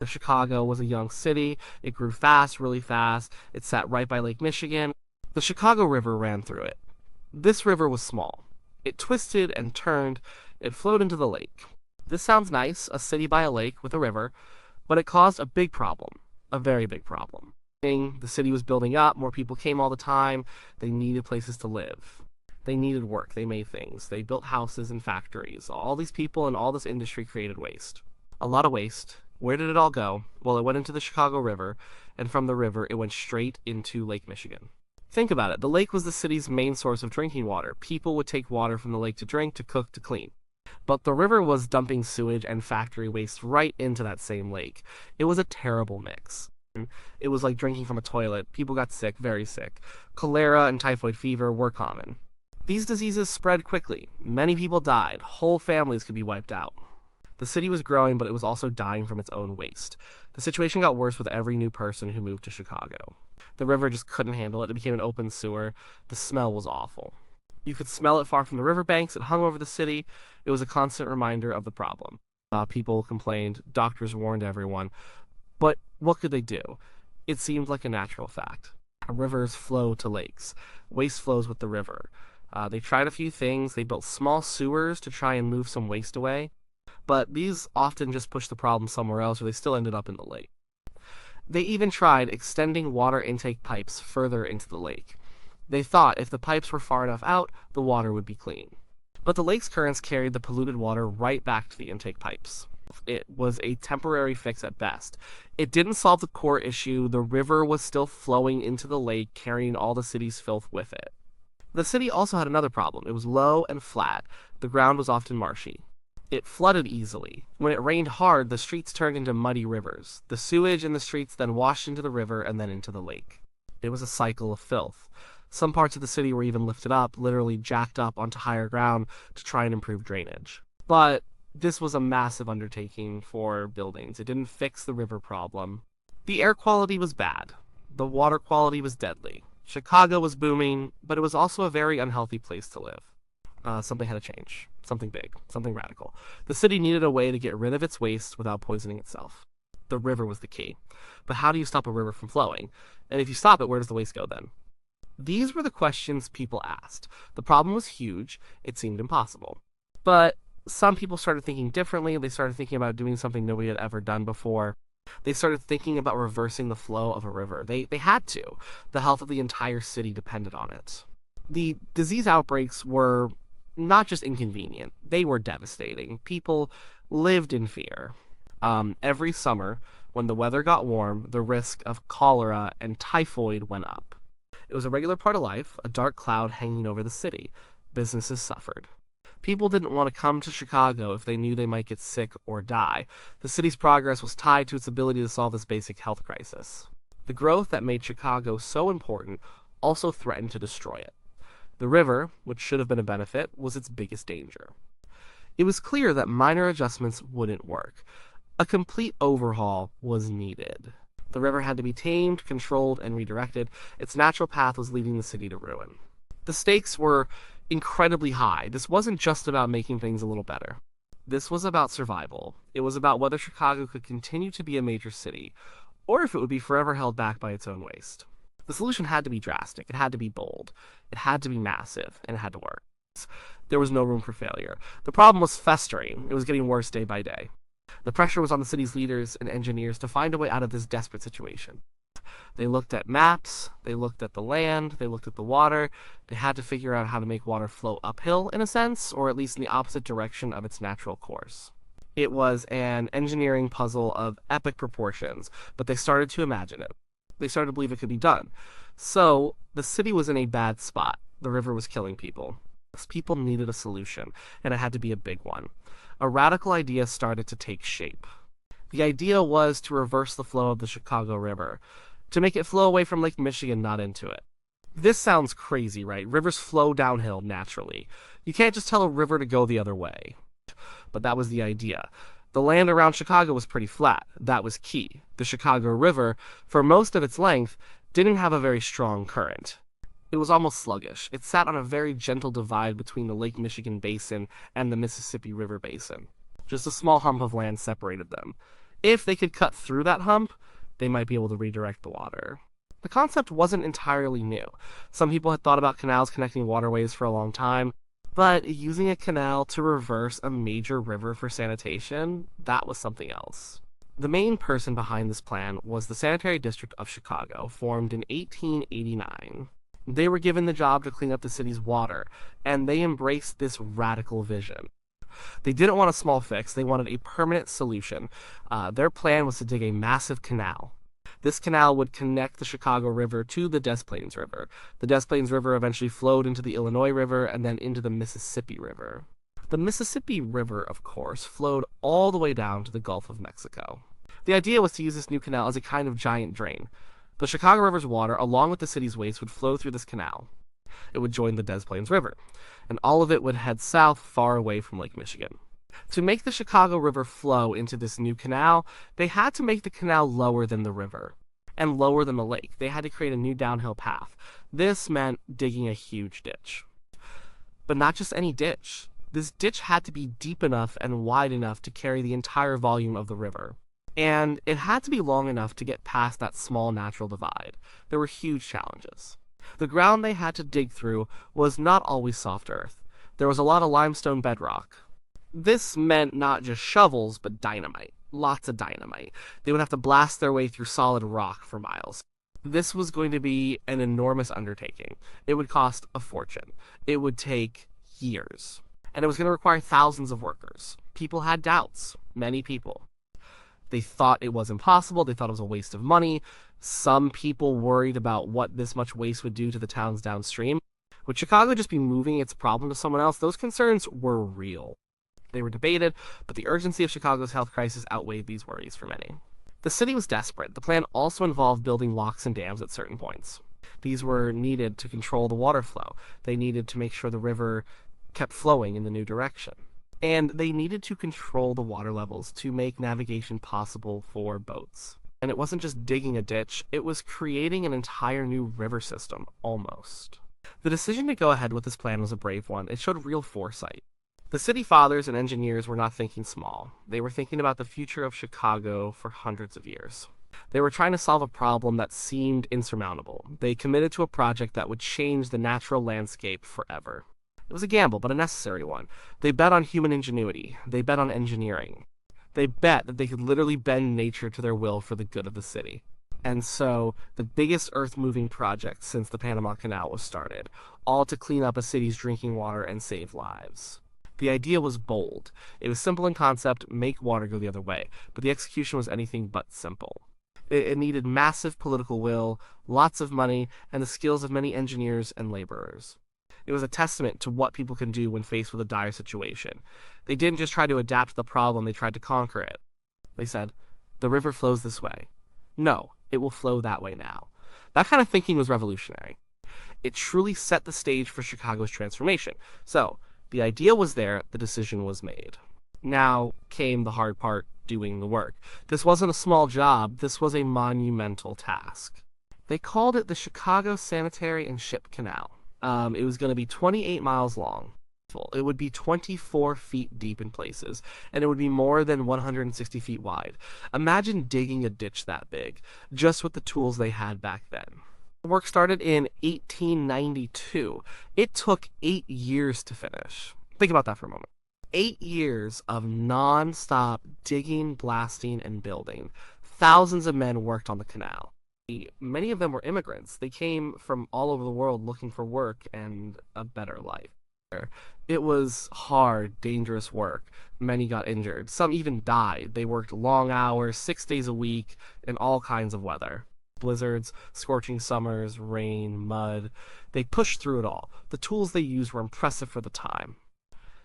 Chicago was a young city. It grew fast, really fast. It sat right by Lake Michigan. The Chicago River ran through it. This river was small. It twisted and turned. It flowed into the lake. This sounds nice, a city by a lake with a river, but it caused a big problem, a very big problem. The city was building up, more people came all the time, they needed places to live. They needed work, they made things, they built houses and factories. All these people and all this industry created waste. A lot of waste. Where did it all go? Well, it went into the Chicago River, and from the river, it went straight into Lake Michigan. Think about it. The lake was the city's main source of drinking water. People would take water from the lake to drink, to cook, to clean. But the river was dumping sewage and factory waste right into that same lake. It was a terrible mix. It was like drinking from a toilet. People got sick, very sick. Cholera and typhoid fever were common. These diseases spread quickly. Many people died. Whole families could be wiped out. The city was growing, but it was also dying from its own waste. The situation got worse with every new person who moved to Chicago. The river just couldn't handle it. It became an open sewer. The smell was awful. You could smell it far from the riverbanks. It hung over the city. It was a constant reminder of the problem. People complained. Doctors warned everyone. But what could they do? It seemed like a natural fact. Rivers flow to lakes. Waste flows with the river. They tried a few things. They built small sewers to try and move some waste away. But these often just pushed the problem somewhere else, or they still ended up in the lake. They even tried extending water intake pipes further into the lake. They thought if the pipes were far enough out, the water would be clean. But the lake's currents carried the polluted water right back to the intake pipes. It was a temporary fix at best. It didn't solve the core issue. The river was still flowing into the lake, carrying all the city's filth with it. The city also had another problem. It was low and flat. The ground was often marshy. It flooded easily. When it rained hard, the streets turned into muddy rivers. The sewage in the streets then washed into the river and then into the lake. It was a cycle of filth. Some parts of the city were even lifted up, literally jacked up onto higher ground to try and improve drainage. But this was a massive undertaking for buildings. It didn't fix the river problem. The air quality was bad. The water quality was deadly. Chicago was booming, but it was also a very unhealthy place to live. Something had to change. Something big. Something radical. The city needed a way to get rid of its waste without poisoning itself. The river was the key. But how do you stop a river from flowing? And if you stop it, where does the waste go then? These were the questions people asked. The problem was huge. It seemed impossible. But some people started thinking differently. They started thinking about doing something nobody had ever done before. They started thinking about reversing the flow of a river. They had to. The health of the entire city depended on it. The disease outbreaks were not just inconvenient. They were devastating. People lived in fear. Every summer, when the weather got warm, the risk of cholera and typhoid went up. It was a regular part of life, a dark cloud hanging over the city. Businesses suffered. People didn't want to come to Chicago if they knew they might get sick or die. The city's progress was tied to its ability to solve this basic health crisis. The growth that made Chicago so important also threatened to destroy it. The river, which should have been a benefit, was its biggest danger. It was clear that minor adjustments wouldn't work. A complete overhaul was needed. The river had to be tamed, controlled, and redirected. Its natural path was leading the city to ruin. The stakes were incredibly high. This wasn't just about making things a little better. This was about survival. It was about whether Chicago could continue to be a major city, or if it would be forever held back by its own waste. The solution had to be drastic. It had to be bold. It had to be massive, and it had to work. There was no room for failure. The problem was festering. It was getting worse day by day. The pressure was on the city's leaders and engineers to find a way out of this desperate situation. They looked at maps, they looked at the land, they looked at the water. They had to figure out how to make water flow uphill, in a sense, or at least in the opposite direction of its natural course. It was an engineering puzzle of epic proportions, but they started to imagine it. They started to believe it could be done. So, the city was in a bad spot. The river was killing people. People needed a solution, and it had to be a big one. A radical idea started to take shape. The idea was to reverse the flow of the Chicago River, to make it flow away from Lake Michigan, not into it. This sounds crazy, right? Rivers flow downhill naturally. You can't just tell a river to go the other way. But that was the idea. The land around Chicago was pretty flat. That was key. The Chicago River, for most of its length, didn't have a very strong current. It was almost sluggish. It sat on a very gentle divide between the Lake Michigan basin and the Mississippi River basin. Just a small hump of land separated them. If they could cut through that hump, they might be able to redirect the water. The concept wasn't entirely new. Some people had thought about canals connecting waterways for a long time, but using a canal to reverse a major river for sanitation, that was something else. The main person behind this plan was the Sanitary District of Chicago, formed in 1889. They were given the job to clean up the city's water, and they embraced this radical vision. They didn't want a small fix, they wanted a permanent solution. Their plan was to dig a massive canal. This canal would connect the Chicago River to the Des Plaines River. The Des Plaines River eventually flowed into the Illinois River and then into the Mississippi River. The Mississippi River, of course, flowed all the way down to the Gulf of Mexico. The idea was to use this new canal as a kind of giant drain. The Chicago River's water, along with the city's waste, would flow through this canal. It would join the Des Plaines River, and all of it would head south far away from Lake Michigan. To make the Chicago River flow into this new canal, they had to make the canal lower than the river and lower than the lake. They had to create a new downhill path. This meant digging a huge ditch. But not just any ditch. This ditch had to be deep enough and wide enough to carry the entire volume of the river. And it had to be long enough to get past that small natural divide. There were huge challenges. The ground they had to dig through was not always soft earth. There was a lot of limestone bedrock. This meant not just shovels, but dynamite. Lots of dynamite. They would have to blast their way through solid rock for miles. This was going to be an enormous undertaking. It would cost a fortune. It would take years. And it was going to require thousands of workers. People had doubts. Many people. They thought it was impossible. They thought it was a waste of money. Some people worried about what this much waste would do to the towns downstream. Would Chicago just be moving its problem to someone else? Those concerns were real. They were debated, but the urgency of Chicago's health crisis outweighed these worries for many. The city was desperate. The plan also involved building locks and dams at certain points. These were needed to control the water flow. They needed to make sure the river kept flowing in the new direction. And they needed to control the water levels to make navigation possible for boats. And it wasn't just digging a ditch, it was creating an entire new river system, almost. The decision to go ahead with this plan was a brave one. It showed real foresight. The city fathers and engineers were not thinking small. They were thinking about the future of Chicago for hundreds of years. They were trying to solve a problem that seemed insurmountable. They committed to a project that would change the natural landscape forever. It was a gamble, but a necessary one. They bet on human ingenuity. They bet on engineering. They bet that they could literally bend nature to their will for the good of the city. And so, the biggest earth-moving project since the Panama Canal was started, all to clean up a city's drinking water and save lives. The idea was bold. It was simple in concept, make water go the other way, but the execution was anything but simple. It needed massive political will, lots of money, and the skills of many engineers and laborers. It was a testament to what people can do when faced with a dire situation. They didn't just try to adapt to the problem, they tried to conquer it. They said, the river flows this way. No, it will flow that way now. That kind of thinking was revolutionary. It truly set the stage for Chicago's transformation. So, the idea was there, the decision was made. Now came the hard part, doing the work. This wasn't a small job, this was a monumental task. They called it the Chicago Sanitary and Ship Canal. It was going to be 28 miles long. It would be 24 feet deep in places, and it would be more than 160 feet wide. Imagine digging a ditch that big, just with the tools they had back then. The work started in 1892. It took 8 years to finish. Think about that for a moment. 8 years of non-stop digging, blasting, and building. Thousands of men worked on the canal. Many of them were immigrants. They came from all over the world looking for work and a better life. It was hard, dangerous work. Many got injured. Some even died. They worked long hours, 6 days a week, in all kinds of weather. Blizzards, scorching summers, rain, mud. They pushed through it all. The tools they used were impressive for the time.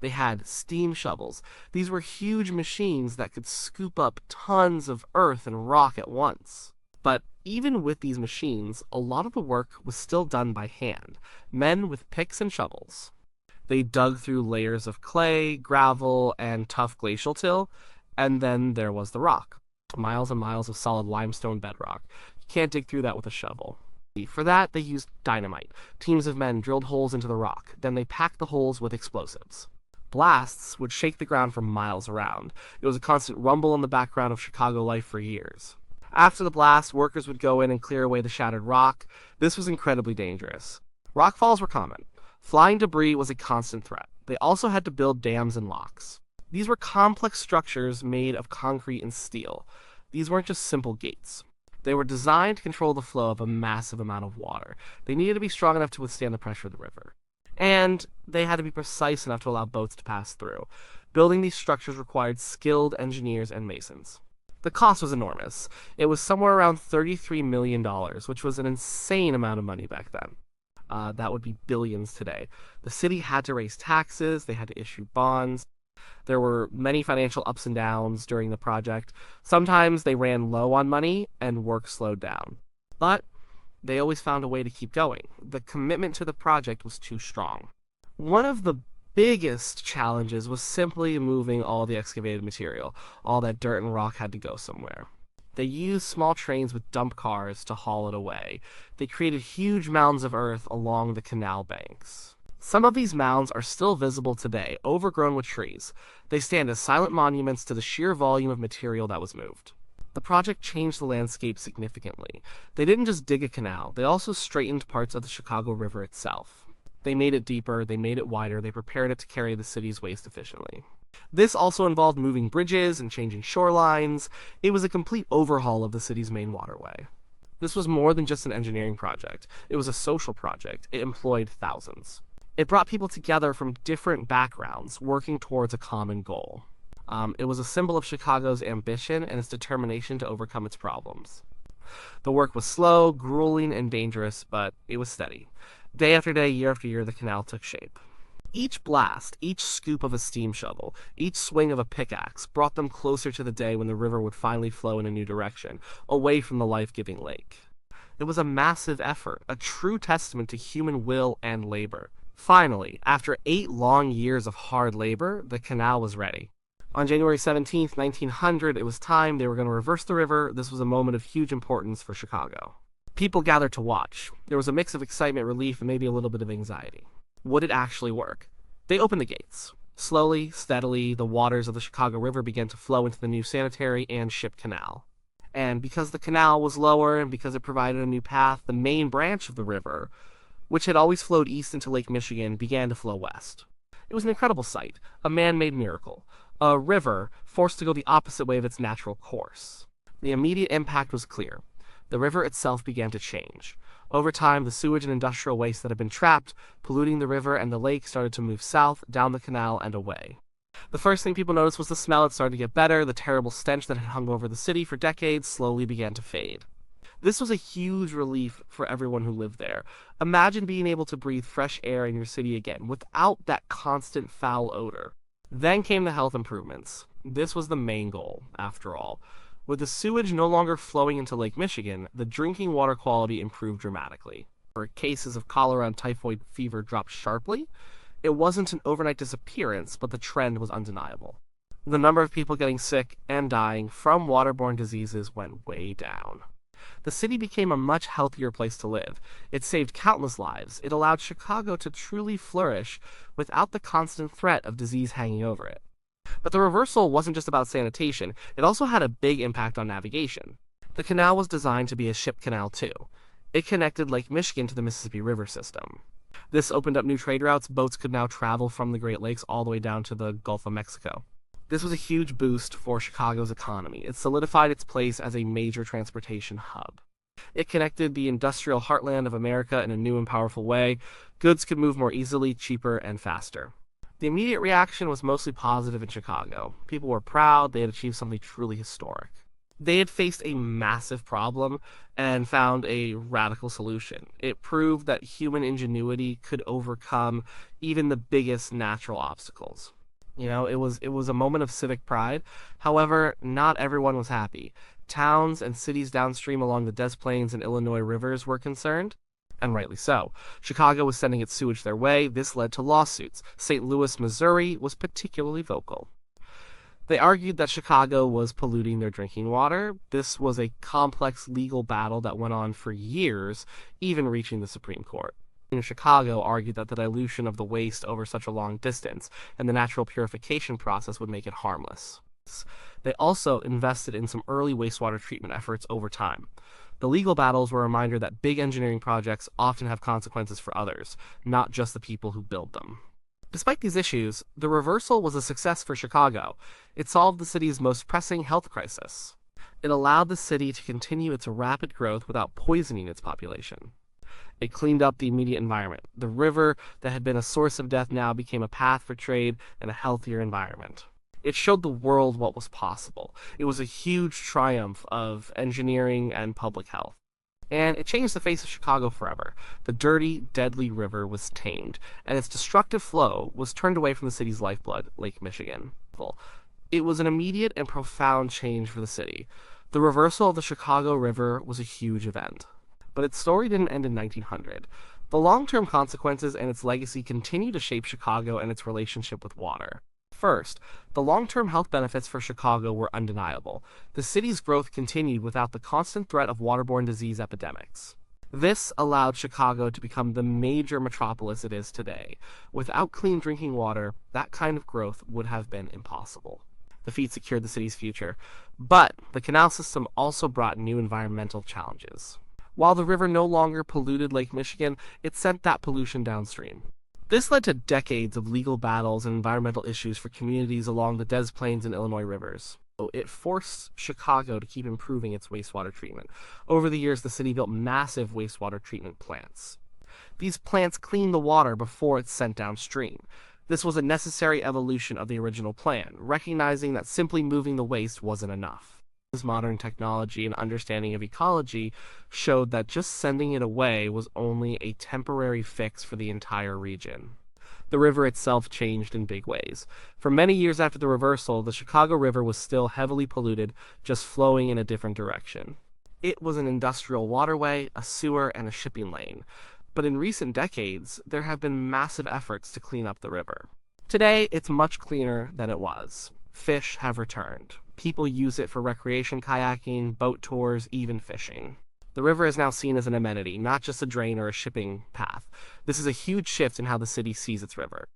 They had steam shovels. These were huge machines that could scoop up tons of earth and rock at once. But even with these machines, a lot of the work was still done by hand. Men with picks and shovels. They dug through layers of clay, gravel, and tough glacial till, and then there was the rock. Miles and miles of solid limestone bedrock. You can't dig through that with a shovel. For that, they used dynamite. Teams of men drilled holes into the rock. Then they packed the holes with explosives. Blasts would shake the ground for miles around. It was a constant rumble in the background of Chicago life for years. After the blast, workers would go in and clear away the shattered rock. This was incredibly dangerous. Rockfalls were common. Flying debris was a constant threat. They also had to build dams and locks. These were complex structures made of concrete and steel. These weren't just simple gates. They were designed to control the flow of a massive amount of water. They needed to be strong enough to withstand the pressure of the river. And they had to be precise enough to allow boats to pass through. Building these structures required skilled engineers and masons. The cost was enormous. It was somewhere around $33 million, which was an insane amount of money back then. That would be billions today. The city had to raise taxes, they had to issue bonds. There were many financial ups and downs during the project. Sometimes they ran low on money and work slowed down. But they always found a way to keep going. The commitment to the project was too strong. One of the biggest challenges was simply moving all the excavated material. All that dirt and rock had to go somewhere. They used small trains with dump cars to haul it away. They created huge mounds of earth along the canal banks. Some of these mounds are still visible today, overgrown with trees. They stand as silent monuments to the sheer volume of material that was moved. The project changed the landscape significantly. They didn't just dig a canal, they also straightened parts of the Chicago River itself. They made it deeper, they made it wider, they prepared it to carry the city's waste efficiently. This also involved moving bridges and changing shorelines. It was a complete overhaul of the city's main waterway. This was more than just an engineering project. It was a social project. It employed thousands. It brought people together from different backgrounds, working towards a common goal. It was a symbol of Chicago's ambition and its determination to overcome its problems. The work was slow, grueling, and dangerous, but it was steady. Day after day, year after year, the canal took shape. Each blast, each scoop of a steam shovel, each swing of a pickaxe brought them closer to the day when the river would finally flow in a new direction, away from the life-giving lake. It was a massive effort, a true testament to human will and labor. Finally, after 8 long years of hard labor, the canal was ready. On January 17, 1900, it was time. They were going to reverse the river. This was a moment of huge importance for Chicago. People gathered to watch. There was a mix of excitement, relief, and maybe a little bit of anxiety. Would it actually work? They opened the gates. Slowly, steadily, the waters of the Chicago River began to flow into the new sanitary and ship canal. And because the canal was lower and because it provided a new path, the main branch of the river, which had always flowed east into Lake Michigan, began to flow west. It was an incredible sight, a man-made miracle, a river forced to go the opposite way of its natural course. The immediate impact was clear. The river itself began to change. Over time, the sewage and industrial waste that had been trapped, polluting the river and the lake, started to move south, down the canal, and away. The first thing people noticed was the smell. It started to get better. The terrible stench that had hung over the city for decades slowly began to fade. This was a huge relief for everyone who lived there. Imagine being able to breathe fresh air in your city again, without that constant foul odor. Then came the health improvements. This was the main goal, after all. With the sewage no longer flowing into Lake Michigan, the drinking water quality improved dramatically. Where cases of cholera and typhoid fever dropped sharply, it wasn't an overnight disappearance, but the trend was undeniable. The number of people getting sick and dying from waterborne diseases went way down. The city became a much healthier place to live. It saved countless lives. It allowed Chicago to truly flourish without the constant threat of disease hanging over it. But the reversal wasn't just about sanitation, it also had a big impact on navigation. The canal was designed to be a ship canal too. It connected Lake Michigan to the Mississippi River system. This opened up new trade routes. Boats could now travel from the Great Lakes all the way down to the Gulf of Mexico. This was a huge boost for Chicago's economy. It solidified its place as a major transportation hub. It connected the industrial heartland of America in a new and powerful way. Goods could move more easily, cheaper, and faster. The immediate reaction was mostly positive in Chicago. People were proud. They had achieved something truly historic. They had faced a massive problem and found a radical solution. It proved that human ingenuity could overcome even the biggest natural obstacles. It was a moment of civic pride. However, not everyone was happy. Towns and cities downstream along the Des Plaines and Illinois rivers were concerned, and rightly so. Chicago was sending its sewage their way. This led to lawsuits. St. Louis, Missouri was particularly vocal. They argued that Chicago was polluting their drinking water. This was a complex legal battle that went on for years, even reaching the Supreme Court. In Chicago argued that the dilution of the waste over such a long distance and the natural purification process would make it harmless. They also invested in some early wastewater treatment efforts over time. The legal battles were a reminder that big engineering projects often have consequences for others, not just the people who build them. Despite these issues, the reversal was a success for Chicago. It solved the city's most pressing health crisis. It allowed the city to continue its rapid growth without poisoning its population. It cleaned up the immediate environment. The river that had been a source of death now became a path for trade and a healthier environment. It showed the world what was possible. It was a huge triumph of engineering and public health. And it changed the face of Chicago forever. The dirty, deadly river was tamed, and its destructive flow was turned away from the city's lifeblood, Lake Michigan. It was an immediate and profound change for the city. The reversal of the Chicago River was a huge event. But its story didn't end in 1900. The long-term consequences and its legacy continue to shape Chicago and its relationship with water. First, the long-term health benefits for Chicago were undeniable. The city's growth continued without the constant threat of waterborne disease epidemics. This allowed Chicago to become the major metropolis it is today. Without clean drinking water, that kind of growth would have been impossible. The feat secured the city's future, but the canal system also brought new environmental challenges. While the river no longer polluted Lake Michigan, it sent that pollution downstream. This led to decades of legal battles and environmental issues for communities along the Des Plaines and Illinois rivers. It forced Chicago to keep improving its wastewater treatment. Over the years, the city built massive wastewater treatment plants. These plants cleaned the water before it's sent downstream. This was a necessary evolution of the original plan, recognizing that simply moving the waste wasn't enough. Modern technology and understanding of ecology showed that just sending it away was only a temporary fix for the entire region. The river itself changed in big ways. For many years after the reversal, the Chicago River was still heavily polluted, just flowing in a different direction. It was an industrial waterway, a sewer, and a shipping lane. But in recent decades, there have been massive efforts to clean up the river. Today, it's much cleaner than it was. Fish have returned. People use it for recreation, kayaking, boat tours, even fishing. The river is now seen as an amenity, not just a drain or a shipping path. This is a huge shift in how the city sees its river.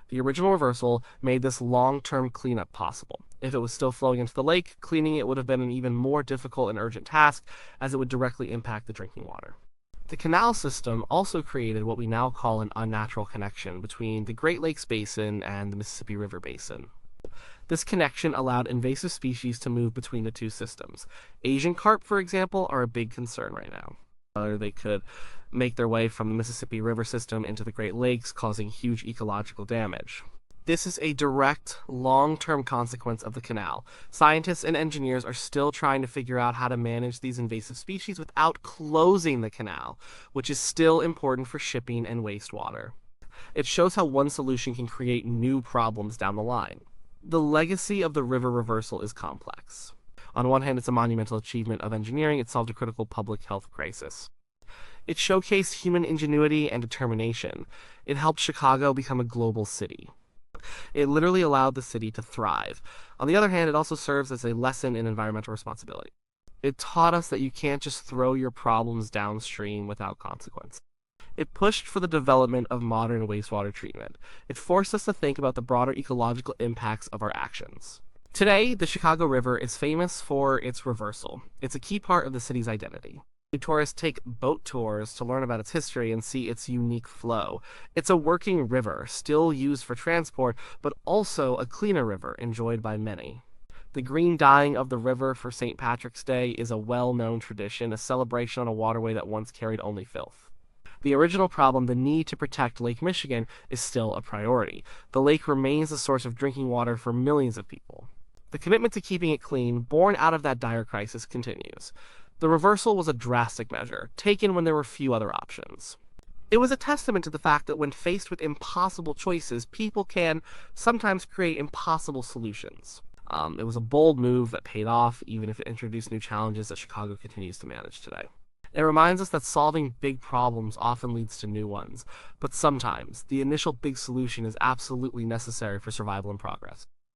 The original reversal made this long-term cleanup possible. If it was still flowing into the lake, cleaning it would have been an even more difficult and urgent task, as it would directly impact the drinking water. The canal system also created what we now call an unnatural connection between the Great Lakes Basin and the Mississippi River Basin. This connection allowed invasive species to move between the two systems. Asian carp, for example, are a big concern right now. They could make their way from the Mississippi River system into the Great Lakes, causing huge ecological damage. This is a direct, long-term consequence of the canal. Scientists and engineers are still trying to figure out how to manage these invasive species without closing the canal, which is still important for shipping and wastewater. It shows how one solution can create new problems down the line. The legacy of the river reversal is complex. On one hand, it's a monumental achievement of engineering. It solved a critical public health crisis. It showcased human ingenuity and determination. It helped Chicago become a global city. It literally allowed the city to thrive. On the other hand, it also serves as a lesson in environmental responsibility. It taught us that you can't just throw your problems downstream without consequence. It pushed for the development of modern wastewater treatment. It forced us to think about the broader ecological impacts of our actions. Today, the Chicago River is famous for its reversal. It's a key part of the city's identity. Tourists take boat tours to learn about its history and see its unique flow. It's a working river, still used for transport, but also a cleaner river enjoyed by many. The green dyeing of the river for St. Patrick's Day is a well-known tradition, a celebration on a waterway that once carried only filth. The original problem, the need to protect Lake Michigan, is still a priority. The lake remains a source of drinking water for millions of people. The commitment to keeping it clean, born out of that dire crisis, continues. The reversal was a drastic measure, taken when there were few other options. It was a testament to the fact that when faced with impossible choices, people can sometimes create impossible solutions. It was a bold move that paid off, even if it introduced new challenges that Chicago continues to manage today. It reminds us that solving big problems often leads to new ones, but sometimes the initial big solution is absolutely necessary for survival and progress.